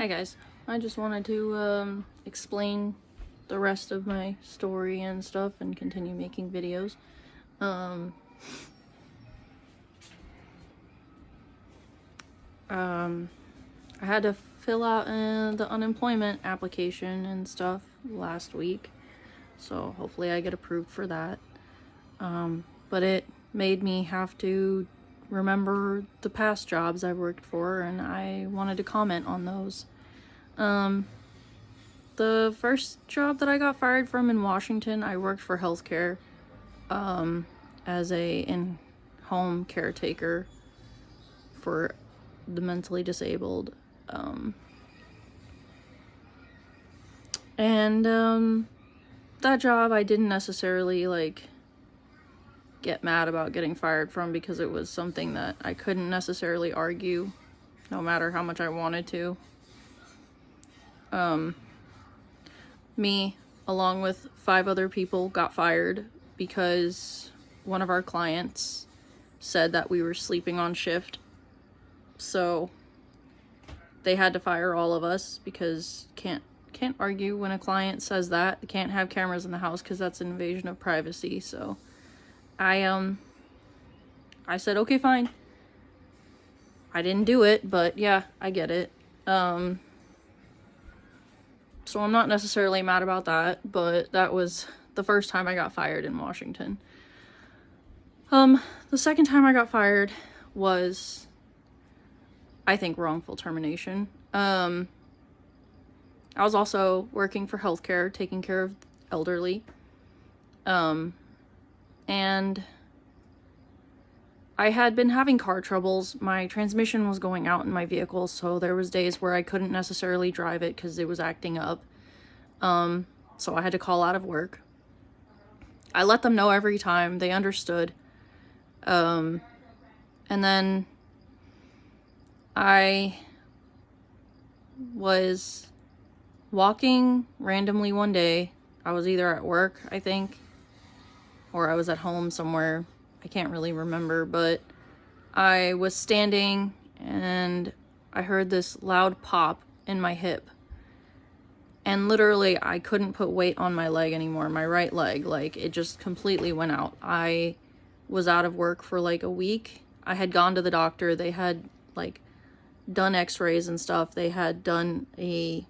Hi guys, I just wanted to explain the rest of my story and stuff and continue making videos. I had to fill out the unemployment application and stuff last week, so hopefully I get approved for that. But it made me have to remember the past jobs I worked for, and I wanted to comment on those. The first job that I got fired from in Washington, I worked for healthcare, as a in-home caretaker for the mentally disabled. That job I didn't necessarily get mad about getting fired from, because it was something that I couldn't necessarily argue no matter how much I wanted to. Me, along with 5 other people, got fired because one of our clients said that we were sleeping on shift. So they had to fire all of us because can't argue when a client says that. They can't have cameras in the house because that's an invasion of privacy. So I said, okay, fine. I didn't do it, but yeah, I get it. So I'm not necessarily mad about that, but that was the first time I got fired in Washington. The second time I got fired was, I think, wrongful termination. I was also working for healthcare, taking care of elderly. And I had been having car troubles. My transmission was going out in my vehicle, so there was days where I couldn't necessarily drive it because it was acting up. So I had to call out of work. I let them know every time. They understood. And then I was walking randomly one day. I was either at work, I think, or I was at home somewhere. I can't really remember, but I was standing and I heard this loud pop in my hip. And literally, I couldn't put weight on my leg anymore, my right leg. It just completely went out. I was out of work for a week. I had gone to the doctor. They had, done x-rays and stuff. They had done a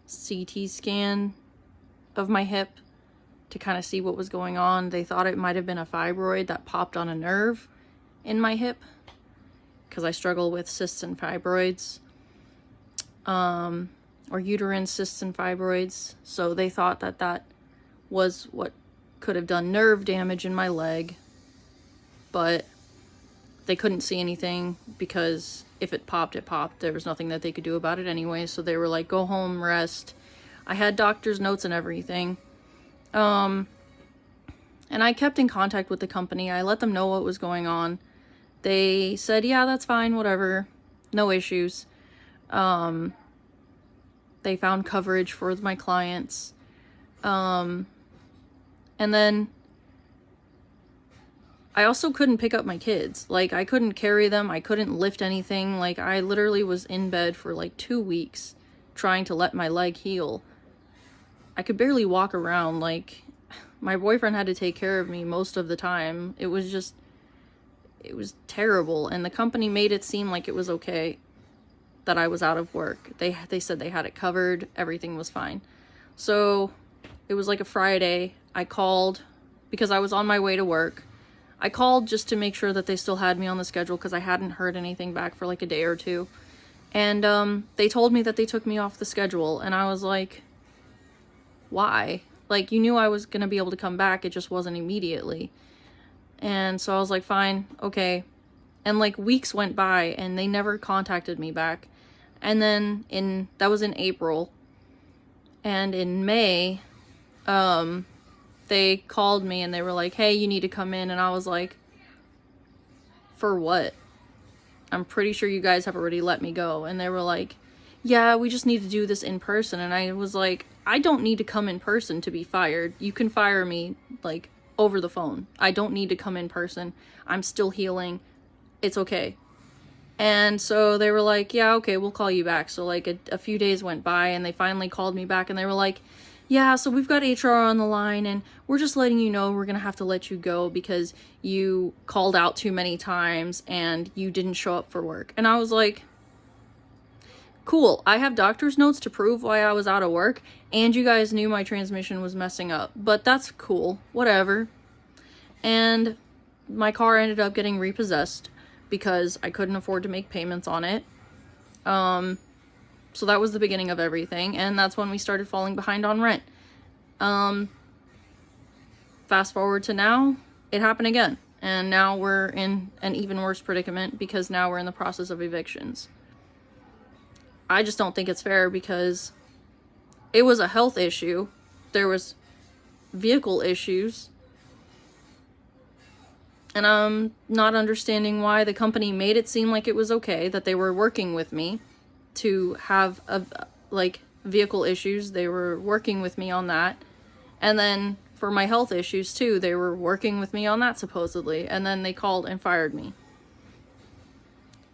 CT scan of my hip to kind of see what was going on. They thought it might have been a fibroid that popped on a nerve in my hip, because I struggle with cysts and fibroids, or uterine cysts and fibroids. So they thought that that was what could have done nerve damage in my leg, but they couldn't see anything because if it popped, it popped. There was nothing that they could do about it anyway. So they were like, go home, rest. I had doctor's notes and everything. And I kept in contact with the company. I let them know what was going on. They said, yeah, that's fine, whatever. No issues. They found coverage for my clients. And then I also couldn't pick up my kids. I couldn't carry them. I couldn't lift anything. I literally was in bed for 2 weeks trying to let my leg heal. I could barely walk around. My boyfriend had to take care of me most of the time. It was terrible. And the company made it seem like it was okay that I was out of work. They said they had it covered. Everything was fine. So it was a Friday. I called because I was on my way to work. I called just to make sure that they still had me on the schedule because I hadn't heard anything back for a day or two. And they told me that they took me off the schedule. And I was like, why? You knew I was going to be able to come back. It just wasn't immediately. And so I was like, fine, okay. And weeks went by and they never contacted me back. And then that was in April. And in May, they called me and they were like, hey, you need to come in. And I was like, for what? I'm pretty sure you guys have already let me go. And they were like, yeah, we just need to do this in person. And I was like, I don't need to come in person to be fired. You can fire me over the phone. I don't need to come in person. I'm still healing. It's okay. And so they were like, yeah, okay, we'll call you back. So like a few days went by and they finally called me back and they were like, yeah, so we've got HR on the line and we're just letting you know we're going to have to let you go because you called out too many times and you didn't show up for work. And I was like, cool, I have doctor's notes to prove why I was out of work and you guys knew my transmission was messing up. But that's cool, whatever. And my car ended up getting repossessed because I couldn't afford to make payments on it. So that was the beginning of everything, and that's when we started falling behind on rent. Fast forward to now, it happened again, and now we're in an even worse predicament because now we're in the process of evictions. I just don't think it's fair because it was a health issue. There was vehicle issues. And I'm not understanding why the company made it seem like it was okay, that they were working with me to have vehicle issues. They were working with me on that. And then for my health issues too, they were working with me on that supposedly. And then they called and fired me.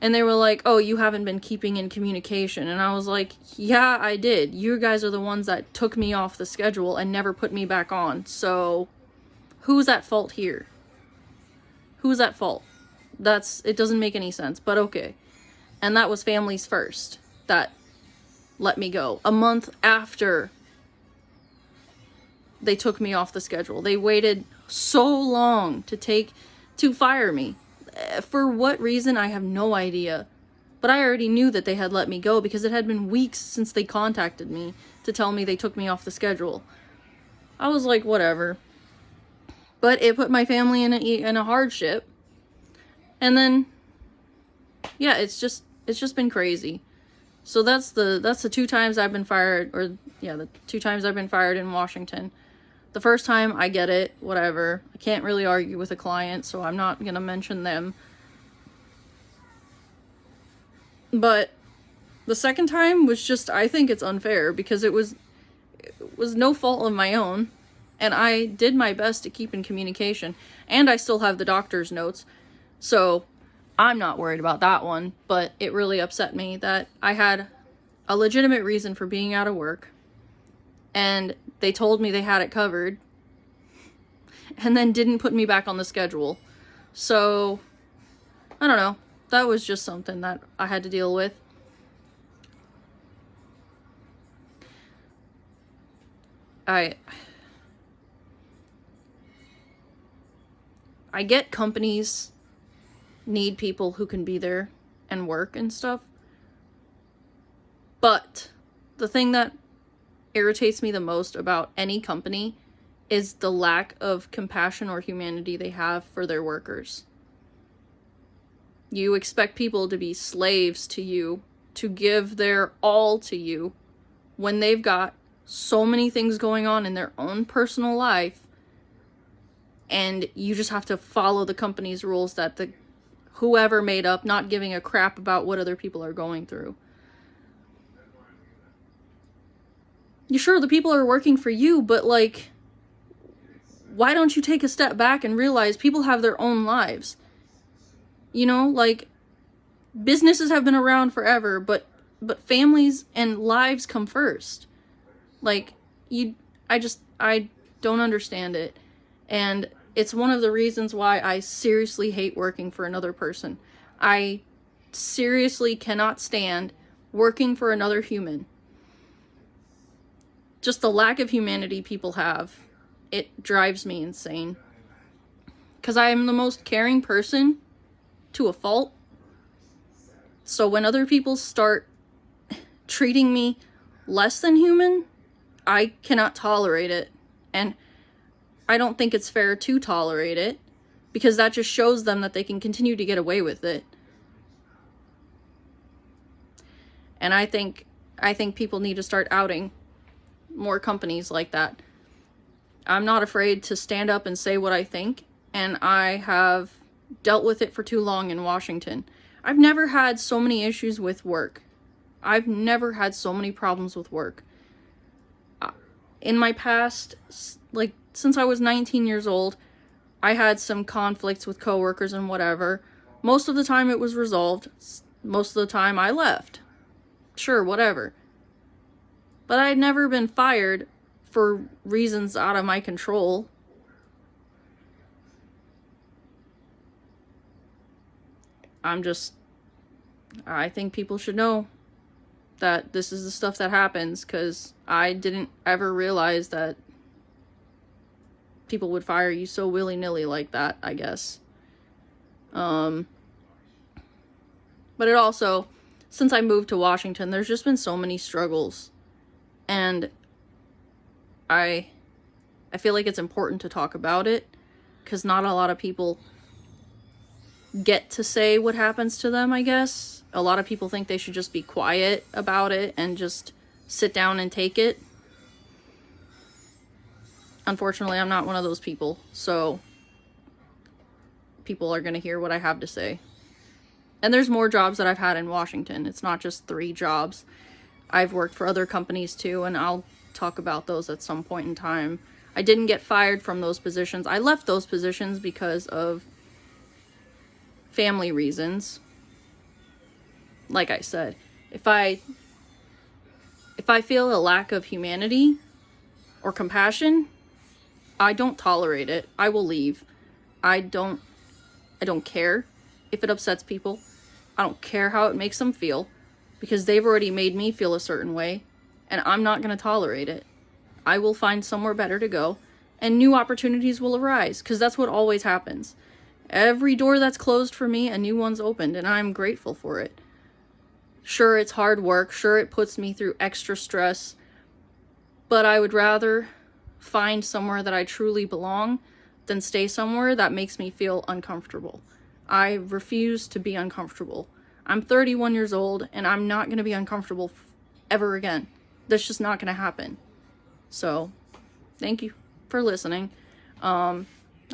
And they were like, oh, you haven't been keeping in communication. And I was like, yeah, I did. You guys are the ones that took me off the schedule and never put me back on. So who's at fault here? Who's at fault? It doesn't make any sense, but okay. And that was Families First that let me go a month after they took me off the schedule. They waited so long to fire me. For what reason, I have no idea. But I already knew that they had let me go because it had been weeks since they contacted me to tell me they took me off the schedule. I was like, whatever. But it put my family in a hardship. And then, yeah, it's just been crazy. So that's the 2 times I've been fired, the 2 times I've been fired in Washington. The first time, I get it, whatever. I can't really argue with a client, so I'm not gonna mention them. But the second time was just, I think it's unfair because it was no fault of my own. And I did my best to keep in communication. And I still have the doctor's notes. So I'm not worried about that one. But it really upset me that I had a legitimate reason for being out of work. And they told me they had it covered. And then didn't put me back on the schedule. So, I don't know. That was just something that I had to deal with. I get companies need people who can be there and work and stuff. But the thing that irritates me the most about any company is the lack of compassion or humanity they have for their workers. You expect people to be slaves to you, to give their all to you, when they've got so many things going on in their own personal life, and you just have to follow the company's rules that whoever made up, not giving a crap about what other people are going through. You sure the people are working for you, but why don't you take a step back and realize people have their own lives? Businesses have been around forever, but families and lives come first. I don't understand it. And it's one of the reasons why I seriously hate working for another person. I seriously cannot stand working for another human. Just the lack of humanity people have, it drives me insane. Because I am the most caring person to a fault. So when other people start treating me less than human, I cannot tolerate it. And I don't think it's fair to tolerate it, because that just shows them that they can continue to get away with it. And I think people need to start outing more companies like that. I'm not afraid to stand up and say what I think, and I have dealt with it for too long in Washington. I've never had so many issues with work. I've never had so many problems with work. In my past, since I was 19 years old, I had some conflicts with coworkers and whatever. Most of the time it was resolved. most of the time I left. Sure, whatever. But I'd never been fired for reasons out of my control. I think people should know that this is the stuff that happens, because I didn't ever realize that people would fire you so willy-nilly like that, I guess. But it also, since I moved to Washington, there's just been so many struggles. And I feel like it's important to talk about it, because not a lot of people get to say what happens to them, I guess. A lot of people think they should just be quiet about it and just sit down and take it. Unfortunately, I'm not one of those people, so people are going to hear what I have to say. And there's more jobs that I've had in Washington. It's not just 3 jobs. I've worked for other companies too, and I'll talk about those at some point in time. I didn't get fired from those positions. I left those positions because of family reasons. Like I said, if I feel a lack of humanity or compassion, I don't tolerate it. I will leave. I don't care if it upsets people. I don't care how it makes them feel, because they've already made me feel a certain way, and I'm not going to tolerate it. I will find somewhere better to go, and new opportunities will arise, because that's what always happens. Every door that's closed for me, a new one's opened, and I'm grateful for it. Sure, it's hard work. Sure, it puts me through extra stress, but I would rather find somewhere that I truly belong than stay somewhere that makes me feel uncomfortable. I refuse to be uncomfortable. I'm 31 years old, and I'm not going to be uncomfortable ever again. That's just not going to happen. So, thank you for listening. I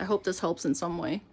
hope this helps in some way.